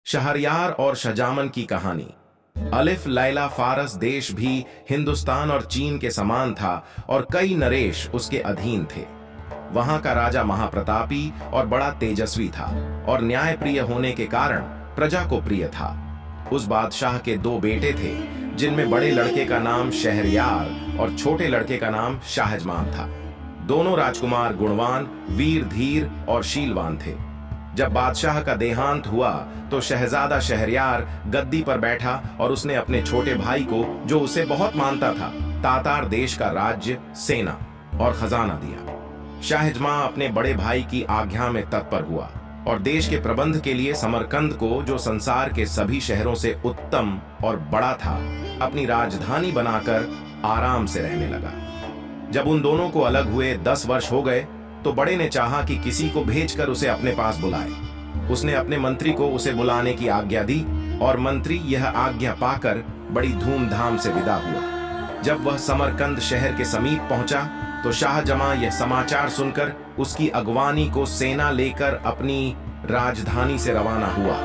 शहरयार और शजामन की कहानी। अलिफ लैला फारस देश भी हिंदुस्तान और चीन के समान था और कई नरेश उसके अधीन थे। वहां का राजा महाप्रतापी और बड़ा तेजस्वी था और न्यायप्रिय होने के कारण प्रजा को प्रिय था। उस बादशाह के दो बेटे थे, जिनमें बड़े लड़के का नाम शहरयार और छोटे लड़के का नाम शाहजमान था। दोनों राजकुमार गुणवान, वीर, धीर और शीलवान थे। जब बादशाह का देहांत हुआ तो शहजादा शहरयार गद्दी पर बैठा और उसने अपने छोटे भाई को, जो उसे बहुत मानता था, तातार देश का राज्य, सेना और खजाना दिया। शाहजमां अपने बड़े भाई की आज्ञा में तत्पर हुआ और देश के प्रबंध के लिए समरकंद को, जो संसार के सभी शहरों से उत्तम और बड़ा था, अपनी राजधानी बनाकर आराम से रहने लगा। जब उन दोनों को अलग हुए 10 वर्ष हो गए तो बड़े ने चाहा कि किसी को भेजकर उसे अपने पास बुलाए। उसने अपने मंत्री को उसे बुलाने की आज्ञा दी और मंत्री यह आज्ञा पाकर बड़ी धूमधाम से विदा हुआ। जब वह समरकंद शहर के समीप पहुंचा तो शाहजमां यह समाचार सुनकर उसकी अगवानी को सेना लेकर अपनी राजधानी से रवाना हुआ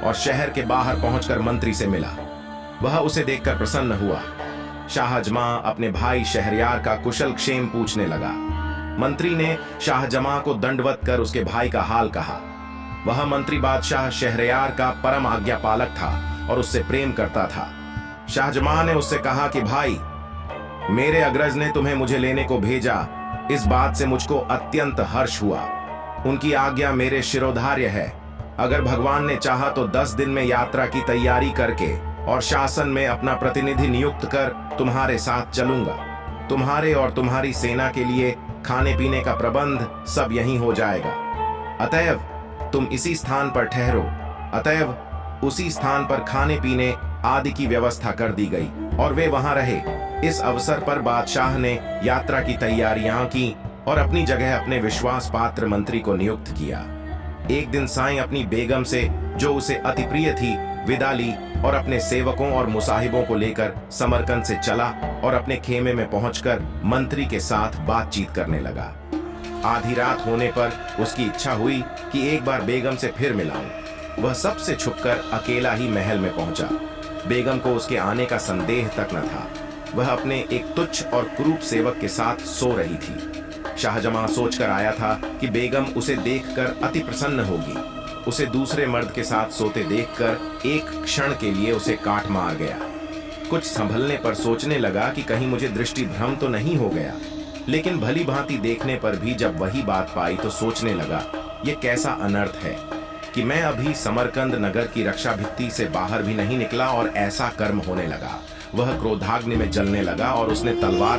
और शहर के बाहर पहुंचकर मंत्री से मिला। वह उसे देखकर प्रसन्न हुआ। शाहजमां अपने भाई शहरयार का कुशल क्षेम पूछने लगा। मंत्री ने शाहजमां को दंडवत कर उसके भाई का हाल कहा। वह मंत्री बादशाह शहरयार का परम आज्ञा पालक था और उससे प्रेम करता था। शाहजमां ने उससे कहा कि भाई, मेरे अग्रज ने तुम्हें मुझे लेने को भेजा, इस बात से मुझको अत्यंत हर्ष हुआ। उनकी आज्ञा मेरे शिरोधार्य है। अगर भगवान ने चाहा तो 10 दिन में यात्रा की तैयारी करके और शासन में अपना प्रतिनिधि नियुक्त कर तुम्हारे साथ चलूंगा। तुम्हारे और तुम्हारी सेना के लिए खाने पीने का प्रबंध सब यहीं हो जाएगा। अतएव तुम इसी स्थान पर ठहरो। अतएव उसी स्थान पर खाने पीने आदि की व्यवस्था कर दी गई और वे वहां रहे। इस अवसर पर बादशाह ने यात्रा की तैयारियां की और अपनी जगह अपने विश्वास पात्र मंत्री को नियुक्त किया। एक दिन साईं अपनी बेगम से, जो उसे अति प्रिय थी, विदा ली और अपने सेवकों और मुसाहिबों को लेकर समरकंद से चला और अपने खेमे में पहुंचकर मंत्री के साथ बातचीत करने लगा। आधी रात होने पर उसकी इच्छा हुई कि एक बार बेगम से फिर मिलाऊं। वह सबसे छुपकर अकेला ही महल में पहुंचा। बेगम को उसके आने का संदेह तक न था। वह अपने एक तुच्छ और कुरूप सेवक के साथ सो रही थी। शाहजमां सोचकर आया था कि बेगम उसे देखकर अति प्रसन्न होगी। उसे दूसरे मर्द के साथ सोते देखकर एक क्षण के लिए उसे काट मार गया। कुछ संभलने पर सोचने लगा कि कहीं मुझे दृष्टि भ्रम तो नहीं हो गया, लेकिन भली भांति देखने पर भी जब वही बात पाई तो सोचने लगा, ये कैसा अनर्थ है कि मैं अभी समरकंद नगर की रक्षा भित्ति से बाहर भी नहीं निकला और ऐसा कर्म होने लगा। वह क्रोधाग्नि में जलने लगा और उसने तलवार